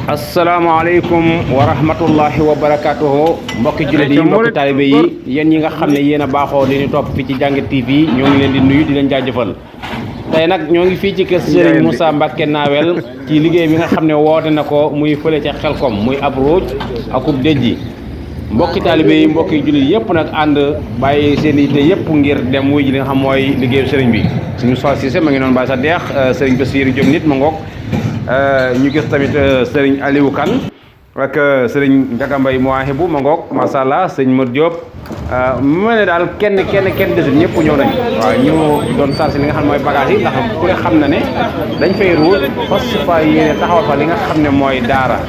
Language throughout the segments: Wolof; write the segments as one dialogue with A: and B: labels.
A: asalaamaaleykum wa rahmatullahi wa barakatuhu mbokki jullit yi mbokki taalibe yi yéen ñi nga xam ne yéen a baaxoo di ñu topp fii ci Jàngat TV ñoo ngi leen di nuyu di leen jaajëfal tey nag ñoo ngi fii ci kër Serigne Moussa Mbacké Nawel ci liggéey bi nga xam ne woote na ko muy fële ca Xelkom muy ab ruuj akub déjji mbokki taalibe yi mbokki jullit yëpp nag ànd bàyyi seen yitte yëpp ngir dem wuy ji li nga xam mooy liggéeyu sëriñ bi suñu Moussa Cissé ma ngi noonu bàyyi sa deex sëriñ Bassirou Diop nit ma ngoog ñu gis tamit sëriñ Aliou Kane ak sëriñ Ndiaga Mbaye Mouahibou ma ngoog macha allah sëriñ Modou Diop mu ne daal kenn desul ñëpp ñëw nañ waaw ñu doon chargé li nga xam ne mooy bagage yi ndax ku ne xam na ne dañ fay ruuj fas fa yéene taxawal fa li nga xam ne mooy daara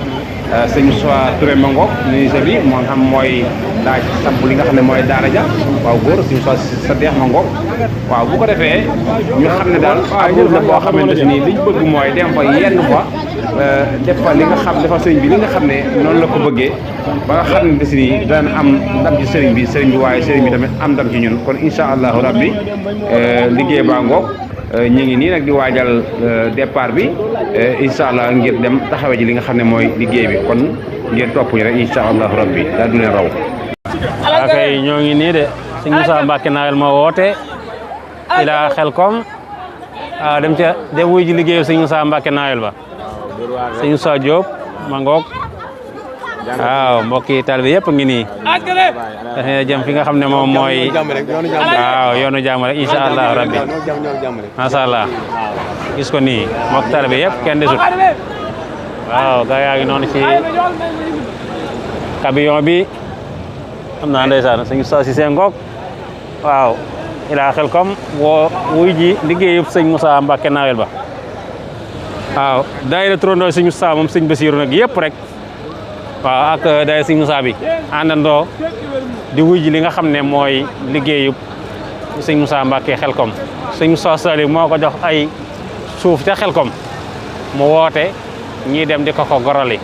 A: sëñ Moussa Touré ma ngoog ministre bi moo xam mooy daaj samp li nga xam ne mooy daara ja waaw góor sëñ Moussa sa deex ma ngoog waaw bu ko defee ñu xam ne daal amul na boo xamante ni liñ bëgg mooy dem fa yenn fa def fa li nga xam dafa sëriñ bi li nga xam ne noonu la ko bëggee ba nga xam ne si ni daan am ndam ci sëriñ bi waaye sëriñ bi tamit am ndam ci ñun kon incha allahu rabbi liggéey baa ngoog ñu ngi nii nag di waajal départ bi incha allah ngir dem taxawee ji li nga xam ne mooy liggéey bi kon ngeen topp ñu rek incha allahu rabbi daa du leen raw.
B: waaw kay ñoo ngi nii de sëñ Moussa Mbacké Nawel moo woote ila Xelkom dem wuy ji liggéeyu sëñ Moussa Mbacké Nawel ba sëñ Moussa Diop ma ngoog waaw mbokki taalibe yëpp ngi nii dafa jëm fi nga xam ne moom mooy waaw yoonu jàmm rek incha allah rabbi macha allah gis ko nii mbokki taalibe yëpp kenn desut waaw gaa yaa ngi noonu ci camion bi xam naa ndeysaan sëñ Moussa Cissé ngoog waaw ila Xelkom woo wuy ji liggéeyub sëñ Moussa Mbacké Nawel ba waaw daayira turandoo sëñ Moussa moom sëñ Bassirou nag yëpp rek waaw ak daayira sëñ Moussa bi àndandoo di wuy ji li nga xam ne mooy liggéeyub sëñ Moussa Mbacké Xelkom sëñ Moussa Saliou moo ko jox ay suuf ca Xelkom mu woote ñii dem di ko gorali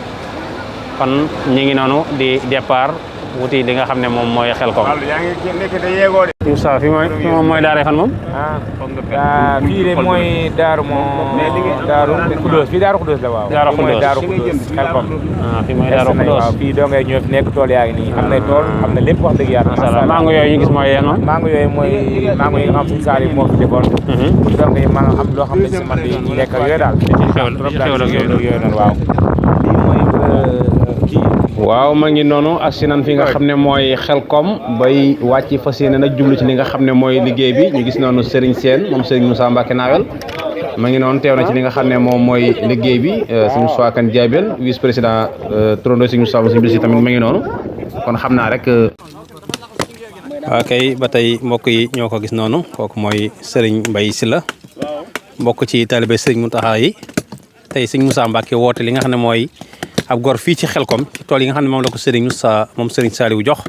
B: kon ñi ngi noonu di départ wuti li nga xam ne moom mooy Xelkom. Moussa fi mooy daara fan moom.
C: fii de mooy daaru daaru Khoudoss fii daaru Khoudoss la waaw.
B: daaru Khoudoss
C: daaru Khoudoss Xelkom.
B: fii mooy daaru Khoudoss
C: waaw fii doo ngay ñëw fi nekk tool yaa ngi nii am na tool am na lépp wax dëgg yàlla.
B: macha allah mango yooyu ñu gis mooy yéen noonu.
C: mango yooyu mooy mango yi nga xam si saali moo fi defoon. donc yi maanaam am loo xam ne si man di lekk yooyu daal.
B: xewal ak yooyu
C: noonu waaw. lii mooy kii.
A: waaw ma ngi noonu agsi nan fi nga xam ne mooy Xelkom bay wàcc fas yéene nag jublu ci li nga xam ne mooy liggéey bi ñu gis noonu Serigne Sène moom Serigne Moussa Mbacké Nawel ma ngi noonu teew na ci li nga xam ne moom mooy liggéey bi Serigne Moussa Kane Diabel vice président turandoo Serigne Moussa Serigne Bassirou tamit ma ngi noonu kon xam naa rek.
B: waaw kay ba tey mbokk yi ñoo ko gis noonu kooku mooy Serigne Mbaye Sylla mbokk ci talibé Serigne Mountakha yi tey Serigne Moussa Mbacké woote li nga xam ne mooy ab gor fii ci Xelkom ci tool yi nga xam ne moom la ko Serigne Moussa moom Serigne Saliou jox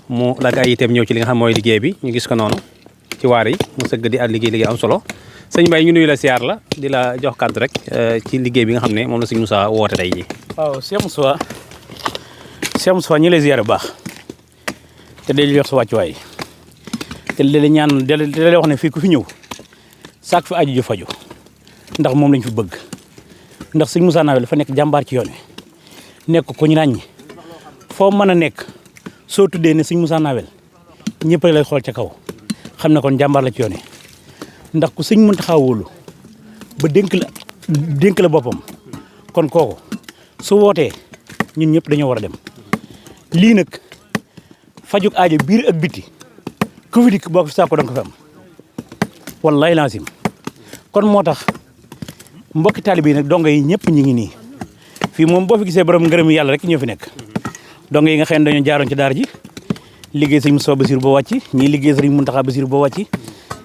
B: mu lag ay itam ñëw ci li nga xam mooy liggéey bi ñu gis ko noonu ci waar yi mu sëgg di at liggéey am solo sëñ Mbaye ñu nuyu la siyaar la di la jox kàddu rek ci liggéey bi nga xam ne moom la Serigne Moussa woote tey ji
D: waaw Cheikh Moussa ñi lay ziyaar bu baax te day jox sa wàccuwaay te da ñaan da lay wax ne fii ku fi ñëw saak fi aju ju faju ndax moom lañ fi bëgg ndax Serigne Moussa Nawel dafa nekk jàmbaar ci yoon wi nekk ko ñu ràññi foo mën a nekk soo tuddee ne Serigne Moussa Nawel ñëpp lay xool ca kaw xam ne kon jàmbaar la ci yoon wi ndax ku Serigne Mountakha wóolu ba dénk la boppam kon kooku su wootee ñun ñëpp dañoo war a dem lii nag fajuk aajo biir ak biti ku fi dikk boo ko fi saako da nga ko fi am wallahi laasim kon moo tax mbokki taalibe yi nag dongo yi ñëpp ñu ngi nii fii moom boo fi gisee borom ngërëm yàlla rek ñoo fi nekk dongo yi nga xam ne dañoo jaaroon ci daara ji liggéey sëñ Moussa Bassirou ba wàcc ñii liggéey sëñ Mountakha Bassirou ba wàcc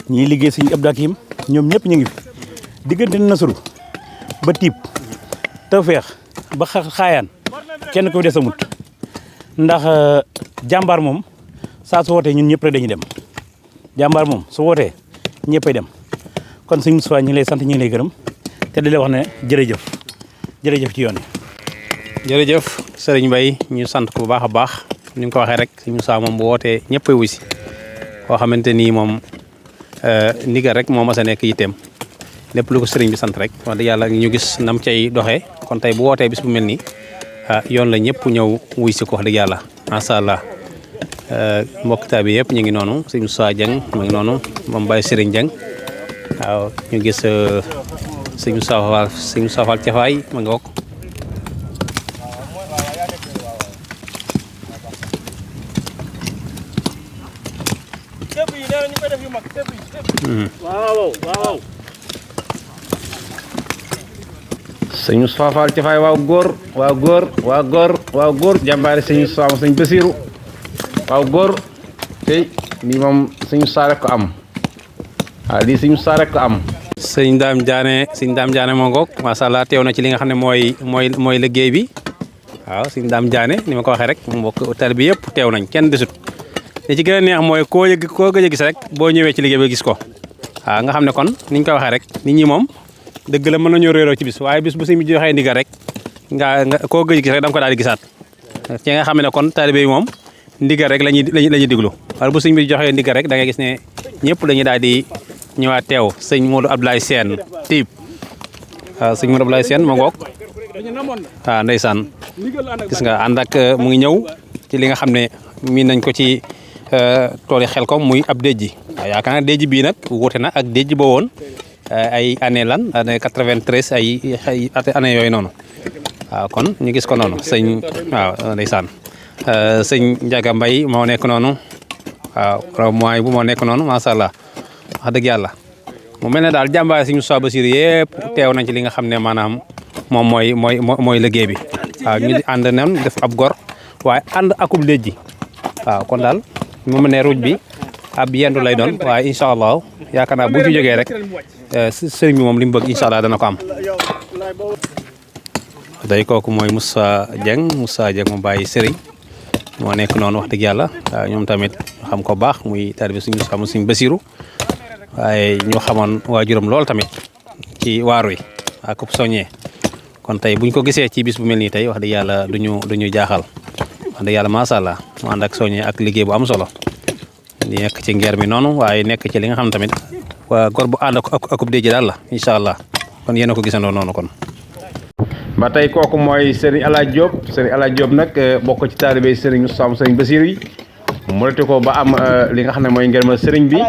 D: ñii liggéey sëñ Abdou Hakim ñoom ñëpp ñu ngi fi diggante Nasru ba Tiib Tawfeex ba Xaayaan kenn ko des amut ndax jàmbaar moom saa su wootee ñun ñëpp rek dañuy dem jàmbaar moom su wootee ñëppay dem kon sëñ Moussa ñu ngi lay sant ñu ngi lay gërëm te di la wax ne jërëjëf ci yoon wi.
B: jërëjëf Serigne Mbaye ñu sant ko bu baax a baax ni nga ko waxee rek sëñ Moussa moom bu wootee ñëppay wusi koo xamante ni moom ndigal rek moo mas a nekk yitteem
D: lépp lu ko sëriñ bi sant rek wax dëgg yàlla ñu gis nam cay doxee kon tey bu wootee bis bu mel nii yoon la ñëpp ñëw wuy si ko wax dëgg yàlla macha allah mbokk taal bi yëpp ñu ngi noonu sëñ Moussa Dieng mu ngi noonu moom Baye Serigne Dieng waaw ñu gis sëñ Moussa Fall Cafaay ma nga wokk
A: sëñ Moustapha Fall Cafaay waaw góor jàmbaari sëñ Moustapha sëñ Basiru waaw góor tey lii moom sëñ Moustapha rek ko am waaw lii sëñ Moustapha rek ko am
D: sëñ Dame Diané moo ngoog macha allah teew na ci li nga xam ne mooy liggéey bi waaw sëñ Dame Diané ni ma ko waxee rek mbokk tali bi yëpp teew nañ kenn desut li ci gën a neex mooy koo gëj a gis rek boo ñëwee ci liggéey ba gis ko waaw nga xam ne kon niñ ko waxee rek nit ñi moom dëgg la mën nañoo réeroo ci bis waaye bis bu sëñ bi joxee ndigal rek nga koo gëj gis rek da nga ko daal di gisaat ci nga xam ne kon taalibe yi moom ndigal rek lañuy diglu waaye bu sëñ bi joxee ndigal rek da ngay gis ne ñëpp dañuy daal di ñëwaat teew sëñ Modou Abdoulaye Sène tiib waaw sëñ Modou Abdoulaye Sène ma ngoog waaw ndeysaan gis nga ànd ak mu ngi ñëw ci li nga xam ne miin nañ ko ci tooli Xelkom muy ab déjji waaw yaakaar naa déjji bii nag wuute na ak déjji boo woon ay année année 93 ay année yooyu noonu waaw kon ñu gis ko noonu sëñ waaw ndeysaan sëñ Ndiaga Mbaye moo nekk noonu waaw mooy bu moo nekk noonu macha allah wax dëgg yàlla mu mel ne daal jàmbaare sëñ Moustapha Bassirou yëpp teew nañ ci li nga xam ne maanaam moom mooy liggéey bi waaw ñu ànd nañ def ab gor waaye ànd akub déjji waaw kon daal mu mel ne ruuj bi ab yendu lay doon waaye incha allah yaakaar naa bu ñu jógee rek sëriñ bi moom li mu bëgg incha allah dana ko am. day kooku mooy Moussa Dieng mu bàyyi sëriñ moo nekk noonu wax dëgg yàlla ñoom tamit ñu xam ko baax muy taalibe suñu xam suñu Basiru waaye ñu xamoon waajuram lool tamit ci waaru yi ak soññee kon tey buñ ko gisee ci bis bu mel nii tey wax dëgg yàlla duñu jaaxal wax dëgg yàlla macha allah mu ànd ak soññee ak liggéey bu am solo. di nekk ci ngeer mi noonu waaye nekk ci li nga xam tamit waa gor bu ànd akub déjji daal la incha allah kon yéen a ko gisandoo noonu kon.
A: ba tey kooku mooy Serigne Alaaj Diop nag bokk ci taalibe Serigne Moustapha Serigne Bassirou yi mu rete ko ba am li nga xam ne mooy ngërëmal Serigne bi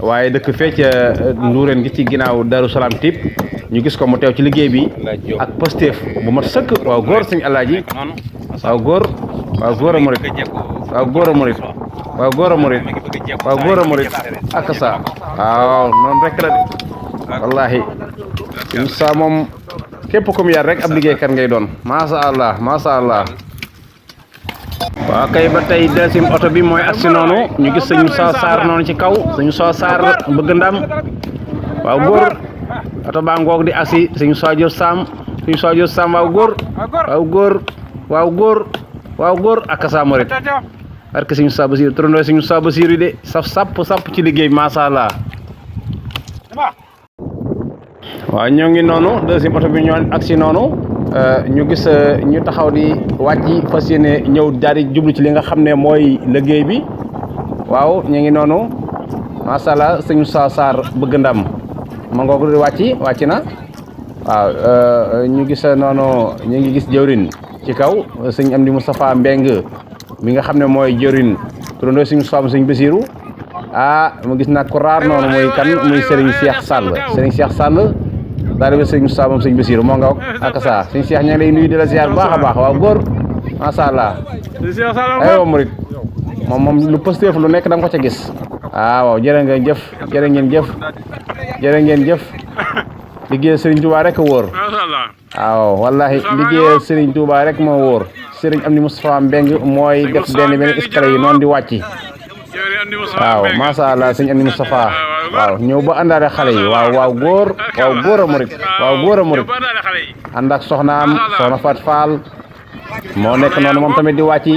A: waaye dëkk fee ca Ndourène gi ci ginnaaw Darou Salaam Typ ñu gis ko mu teew ci liggéey bi ak Pastef bu mat sëkk waaw góor Serigne Alaaji waaw góor a murit waaw góor a murit waaw góor a murit ak sa waaw noonu rek la de wallaahi sëñ sa moom képp ku mu yar rek ab liggéeykat ngay doon macha allah waaw kay ba tey deuxième oto bi mooy agsi noonu ñu gis sëñ Moussa Sarr noonu ci kaw sëñ Moussa Sarr bëgg ndam waaw góor oto baa ngoog di agsi sëñ Moussa Diop Sam waaw góor ak sa murit barke sëñ Moussa Bassirou turandoo sëñ Moussa Bassirou de sap ci liggéey bi macha allah waaw ñoo ngi noonu deuxième oto bi ñoo agsi noonu ñu gis ñu taxaw di wàcc fas yéene ñëw daal di jublu ci li nga xam ne mooy liggéey bi waaw ñu ngi noonu macha allah sëñ Moussa Sarr bëgg ndam ma ngoog di wàcc na waaw ñu gis noonu ñu ngi gis jëwrin ci kaw sëñ Amdi Moustapha Mbeng mi nga xam ne mooy jëwrin turandoo sëñ Moustapha sëñ Bassirou mu gis nag ko raar noonu muy kan muy Serigne Cheikh Sall taalibe sëñ Moustapha moom sëñ Bassirou moo nga ak sa sëñ Cheikh ña ngi lay nuyu di la ziar bu baax a baax waaw góor macha allah aywa murit moom lu Pastef lu nekk da nga ko ca gis waaw jërë ngeen jëf liggéey Serigne Touba rek a wóor waaw wallahi liggéey Serigne Touba rek moo wóor Serigne Amdi Moustapha Mbeng mooy def benn escalier yi noonu di wàcc waaw macha allah sëñ Amdi Moustapha waaw ñëw ba àndaale xale yi waaw góor a murit ànd ak soxna Fat Fall moo nekk noonu moom tamit di wàcc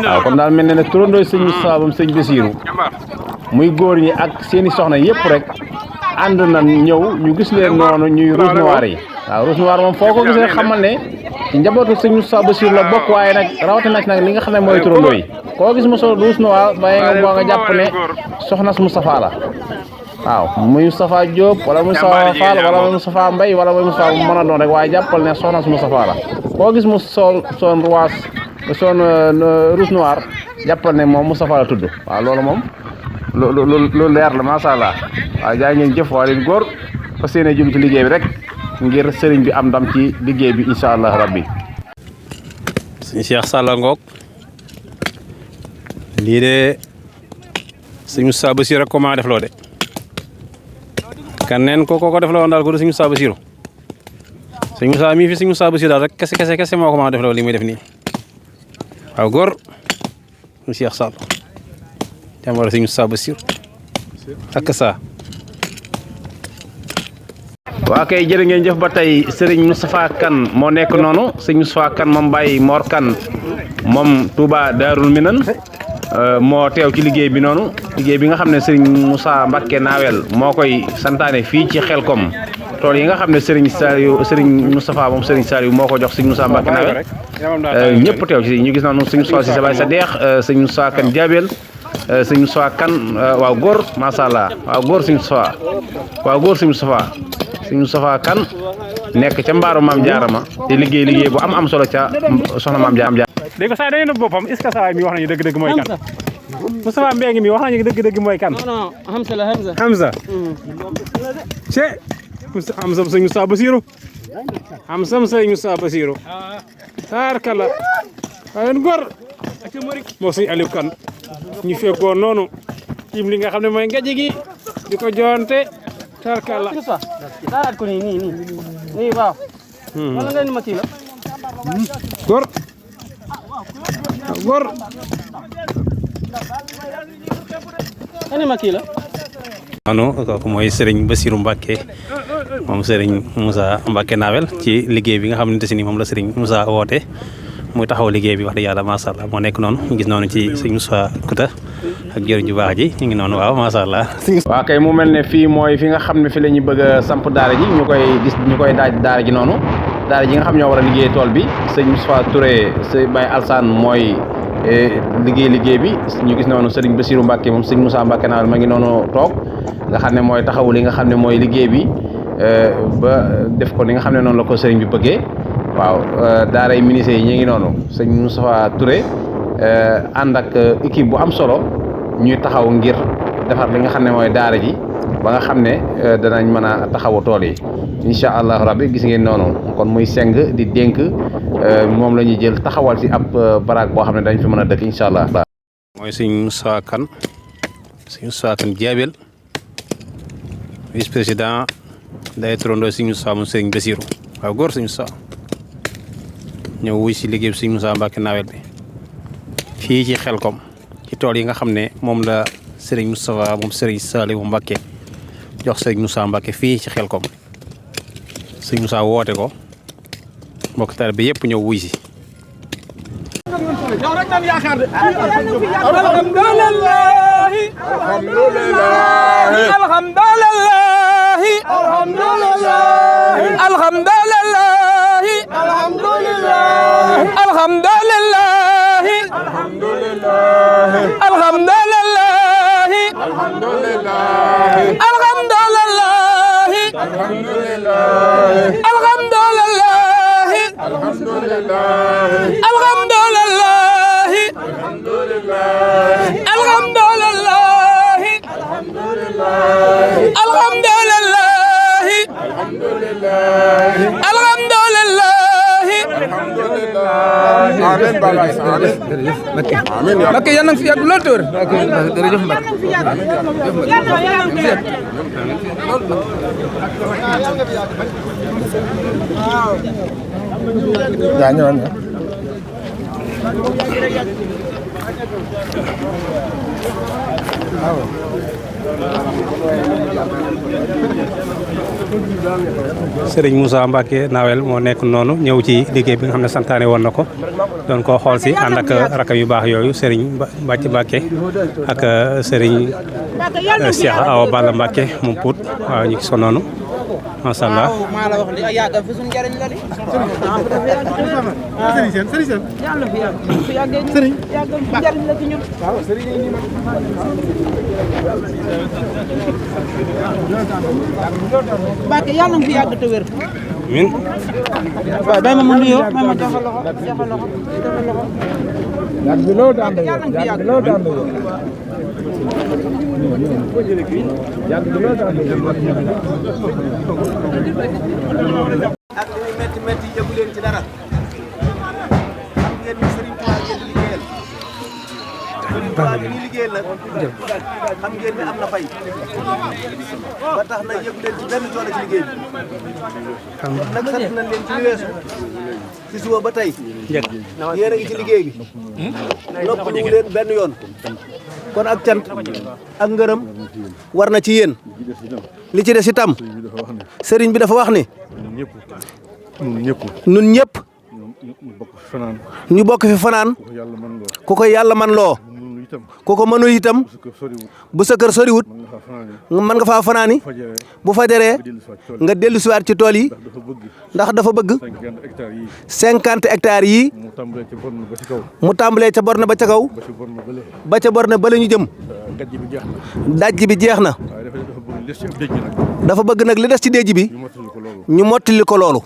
A: waaw kon daal mel na ne turandoo sëñ Moustapha moom sëñ Bassirou muy góor ñi ak seeni soxna yëpp rek ànd na ñëw ñu gis leen noonu ñuy rouge noir yi waaw rouge noir moom foo ko gisee xamal ne ci njabootu sëñ Moustapha Bassirou la bokk waaye nag rawatina nag li nga xam ne mooy turandoo yi koo gis mu sol rouge noir bàyyi nga boo nga jàpp ne soxna Moustapha la waaw muy Moustapha Diop wala Moustapha Fall wala muy Moustapha Mbaye wala muy Moustapha mën a doon rek waaye jàppal ne soxna si Moustapha la koo gis mu son ruwaas son rouge noir jàppal ne moom Moustapha la tudd waaw loolu moom lu leer la macha allah waaw jaay ngeen jëf waa leen góor fas yéene jëm ci liggéey bi rek ngir sëriñ bi am ndam ci liggéey bi incha allah rabbi.
B: sëñ Cheikh Sall ngoog lii de sëñ Moussa Bassirou rek ko maa def loo de kan neen ko def loo woon daal ko du sëñ Moussa Bassirou sëñ Moussa mii fi sëñ Moussa Bassirou daal rek kese moo ko maa def loo li muy def nii waaw góor sëñ Cheikh Sall jàmbar sëñ Moussa Bassirou ak saa
A: waa kay jërë ngeen jëf ba tey Serigne Moustapha Kane moo nekk noonu Serigne Moustapha Kane moom Baye Mor Kane moom Touba Darou Minane moo teew ci liggéey bi noonu liggéey bi nga xam ne Serigne Moussa Mbacké Nawel moo koy santaane fii ci Xelkom tool yi nga xam ne Serigne Moustapha moom Serigne Saliou moo ko jox Serigne Moussa Mbacké Nawel ñëpp teew ci ñu gis noonu Serigne Moustapha Cissé Baye sa deex Serigne Moustapha Kane Diabel Serigne Moustapha Kane waaw góor macha allah waaw góor Serigne Moustapha waaw góor Serigne Moustapha sëñ Moustapha Kane nekk ca mbaaru maam Jaarama te liggéey bu am solo ca soxna maam Jaara.
B: dégg nga saa dañu nëbb boppam est-ce que saa mi wax nañu dëgg-dëgg mooy kan Moustapha Mbengue mi wax nañu dëgg-dëgg mooy kan.
E: non Hamza la Hamza.
B: Hamza. Hamza sëñ Moustapha Bassirou. Hamza sëñ Moustapha Bassirou. taarkalla waaye góor moo sëñ Aliou Kane ñu fekkoon noonu im li nga xam ne mooy ngaji gi di ko joonte tarkalla
E: daaraat ko nii waaw wala nga ni ma kii la
B: góor
E: ani ma kii la
B: noonu kooku mooy Serigne Bassirou Mbacké moom Serigne Moussa Mbacké Nawel ci liggéey bi nga xamante si ni moom la Serigne Moussa woote muy taxaw liggéey bi wax dëgg yàlla macha allah moo nekk noonu ñu gis noonu ci Serigne Moussa Kouta ak jëriñ ju baax ji ñu ngi noonu waaw macha allah.
A: waa kay mu mel ne fii mooy fi nga xam ne fi la ñu bëgg a samp daara ji ñu koy daaj daara ji noonu daara ji nga xam ñoo war a liggéey tool bi sëñ Moustapha Touré sëñ Baye Alsane mooy liggéey bi ñu gis noonu Serigne Bassirou Mbacké moom sëñ Moussa Mbacké Nawel ma ngi noonu toog nga xam ne mooy taxawu li nga xam ne mooy liggéey bi ba def ko ni nga xam ne noonu la ko sëriñ bi bëggee waaw daaray ministère yi ñu ngi noonu sëñ Moustapha Touré ànd ak équipe bu am solo ñuy taxaw ngir defar li nga xam ne mooy daara ji ba nga xam ne danañ mën a taxawu tool yi incha allah rabbi gis ngeen noonu kon muy seng di dénk moom la ñuy jël taxawal ci ab baraag boo xam ne dañ fi mën a dëkk incha allah.
B: mooy sëñ Moustapha Kane Diabel vice président day turandoo sëñ Moustapha moom sëñ Bassirou waaw góor sëñ Moustapha ñëw wuy si liggéey bi sëñ Moussa Mbacké Nawel bi fii ci Xelkom ci tool yi nga xam ne moom la Serigne Moustapha moom Serigne Saliou Mbacké jox Serigne Moussa Mbacké fii ci Xelkom Serigne Moussa woote ko mbokk taalibe bi yëpp ñëw wuy si
C: amiin balay amiin Mbacké yal na fi yàgg lool tër jërëjëf Mbacké yaa ñëwoon
B: Serigne Moussa Mbacké Nawel moo nekk noonu ñëw ci liggéey bi nga xam ne santaane woon na ko doon koo xool si ànd ak rakam yu baax yooyu Serigne Bàcc Mbacké ak Serigne Cheikh Awa Balla Mbacké moom Pout waaw ñu gis ko noonu macha allah.
E: maa la wax li yàggal fi suñu njëriñ la di. yàlla fi yàgg fi yàggee ñu yàggal fi njëriñ la ci ñun. Mbacke yàlla na fi yàgg te wér.
B: amiin.
E: waaw day ma mu nuyoo may ma joxe loxo joxe loxo joxe loxo. yàgg loolu daan yàlla na fi yàgg loolu daan ak li muy métti métti yëgu leen ci dara xam ngeen ni Serigne Touba ngeen di liggéeyal Serigne Touba bi ñuy liggéeyal nag xam ngeen ni am na fay ba tax na yëgu leen ci benn coono ci liggéey bi nag sant nañ leen ci li weesu ci suba ba tey yéen a ngi ci liggéey bi noppalu leen benn yoon kon ak cant ak ngërëm war na ci yéen li ci des itam sëriñ bi dafa wax ni ñun ñëpp ñu bokk fi fanaan ku ko yàlla man loo ku ko mënul itam bu sa kër soriwut mën nga faa fanaani bu fajaree nga dellu siwaat ci tool yi ndax dafa bëgg 50 hectares yi mu tàmbalee ca borne ba ca kaw ba ca borne ba la ñu jëm dajj bi jeex na dafa bëgg nag li des ci déej bi ñu mottali ko loolu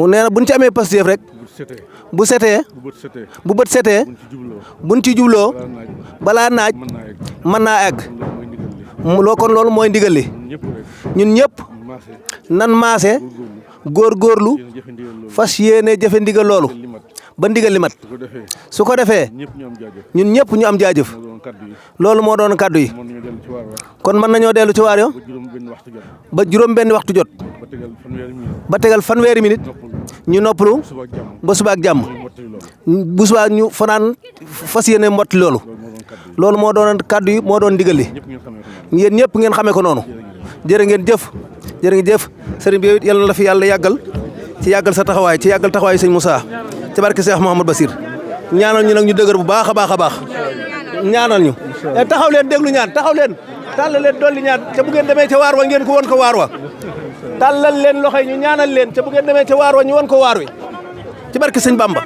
E: nee na buñ ci amee Pastef rek bu setee bu bët setee buñ ci jubloo balaa naaj mën naa egg loo kon loolu mooy ndigal li ñun ñëpp nan maase góorgóorlu fas yéene jëfe ndigal loolu ba ndigal li mat su ko defee ñun ñëpp ñu am jaajëf loolu moo doon kaddu yi kon mën nañoo dellu ci waar yo ba juróom benn waxtu jot ba tegal fanweeri minute ñu noppalu ba suba ak jàmm bu subaa ñu fanaan fas yéene motti loolu loolu moo doon kaddu yi moo doon ndigal li yéen ñëpp ngeen xamee ko noonu jërë ngeen jëf jërë ngeen jëf sëriñ bi yàlla na la fi yàlla yàggal ci yàggal sa taxawaay ci yàggal taxawaay sëñ Moussa ci barke Cheikh Mouhamadou Bassir ñaanal ñu nag ñu dëgër bu baax a baax a baax ñaanal ñu taxaw leen déglu ñaan taxaw leen tàllal leen dolli ñaan ca bu ngeen demee ca waar wa ngeen ko won ko waar wa tàllal leen loxo yi ñu ñaanal leen ca bu ngeen demee ca waar wa ñu won ko waar wi ci barke sëñ Bamba